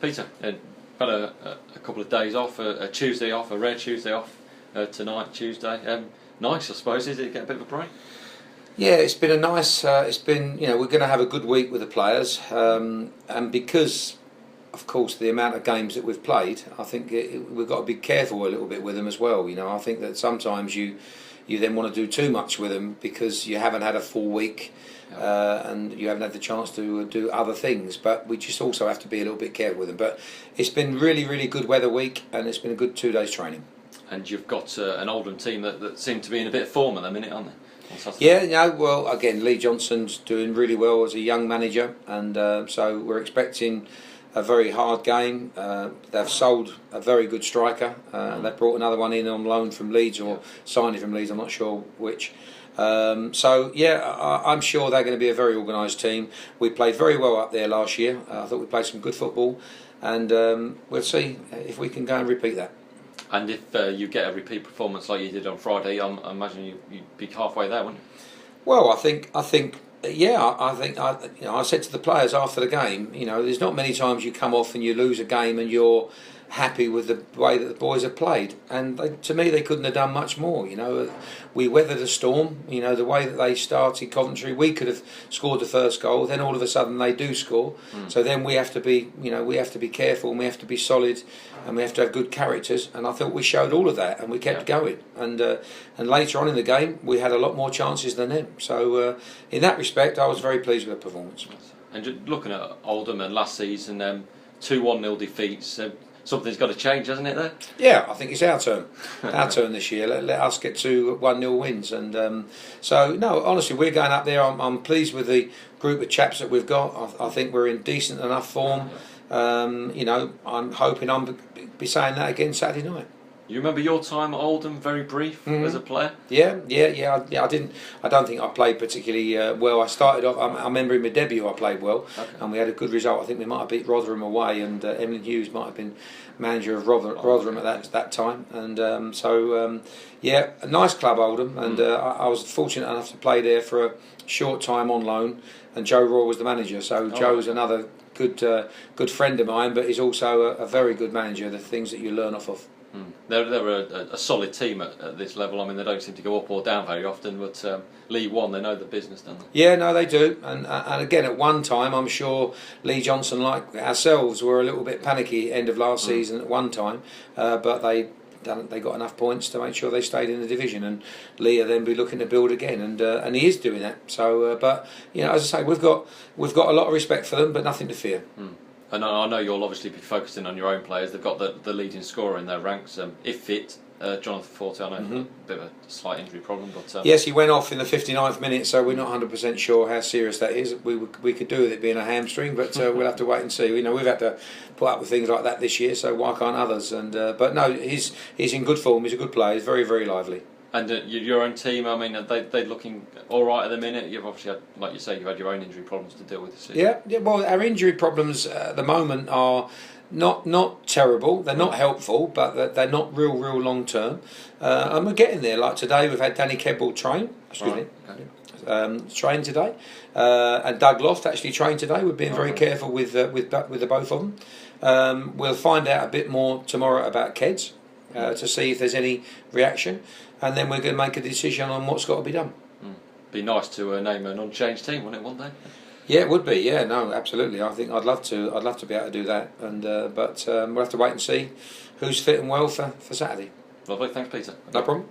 Peter, had a couple of days off, a Tuesday off, a rare Tuesday off tonight, Tuesday. Nice, I suppose, is it? Get a bit of a break? Yeah, it's been a nice. It's been, we're going to have a good week with the players, and because, of course, the amount of games that we've played, I think we've got to be careful a little bit with them as well. I think that sometimes you then want to do too much with them because you haven't had a full week. And you haven't had the chance to do other things, but we just also have to be a little bit careful with them. But it's been really, really good weather week, and it's been a good 2 days training. And you've got an Oldham team that seem to be in a bit of form at the minute, aren't they? Yeah, well, again, Lee Johnson's doing really well as a young manager, and so we're expecting a very hard game. They've sold a very good striker. They've brought another one in on loan from Leeds, or signed from Leeds, I'm not sure which. I'm sure they're going to be a very organised team. We played very well up there last year. I thought we played some good football, and we'll see if we can go and repeat that. And if you get a repeat performance like you did on Friday, I imagine you'd be halfway there, wouldn't you? Well, I think I said to the players after the game, there's not many times you come off and you lose a game and you're happy with the way that the boys have played, and to me they couldn't have done much more. We weathered a storm. The way that they started Coventry, we could have scored the first goal, then all of a sudden they do score. So then we have to be careful, and we have to be solid, and we have to have good characters, and I thought we showed all of that, and we kept going, and later on in the game we had a lot more chances than them. So in that respect I was very pleased with the performance. And just looking at Oldham and last season, 2-1-0 defeats, something's got to change, hasn't it, there? Yeah, I think it's our turn. Our turn this year. Let us get to 1-0 wins. And no, honestly, we're going up there. I'm pleased with the group of chaps that we've got. I think we're in decent enough form. I'm hoping I'll be saying that again Saturday night. You remember your time at Oldham, very brief, as a player? Yeah. I don't think I played particularly well. I started off. I remember in my debut I played well, and we had a good result. I think we might have beat Rotherham away, and Emily Hughes might have been manager of Rotherham at that time. And a nice club, Oldham, and I was fortunate enough to play there for a short time on loan, and Joe Raw was the manager. So Joe's another good friend of mine, but he's also a very good manager. The things that you learn off of. They're a solid team at this level. I mean, they don't seem to go up or down very often, but League One, they know the business, don't they? Yeah, no, they do. And again, at one time, I'm sure Lee Johnson, like ourselves, were a little bit panicky end of last season at one time, but they got enough points to make sure they stayed in the division, and Lee will then be looking to build again, and he is doing that. So, but as I say, we've got a lot of respect for them, but nothing to fear. And I know you'll obviously be focusing on your own players. They've got the leading scorer in their ranks, if fit. Jonathan Forte, I know, a bit of a slight injury problem, but yes, he went off in the 59th minute, so we're not 100% sure how serious that is. We could do with it being a hamstring, but we'll have to wait and see. We've had to put up with things like that this year, so why can't others? And but no, he's in good form. He's a good player. He's very, very lively. And your own team, I mean, they're looking all right at the minute. You've obviously had, like you say, you've had your own injury problems to deal with this season. Yeah. Well, our injury problems at the moment are not terrible. They're not helpful, but they're not real long term. And we're getting there. Like today, we've had Danny Kedball train. Train today, and Doug Loft actually trained today. We're being very careful with the both of them. We'll find out a bit more tomorrow about Keds to see if there's any reaction. And then we're going to make a decision on what's got to be done. Be nice to name an unchanged team, wouldn't it, one day? Yeah, it would be. Yeah, no, absolutely. I think I'd love to be able to do that. And but we'll have to wait and see who's fit and well for Saturday. Lovely, thanks, Peter. No problem.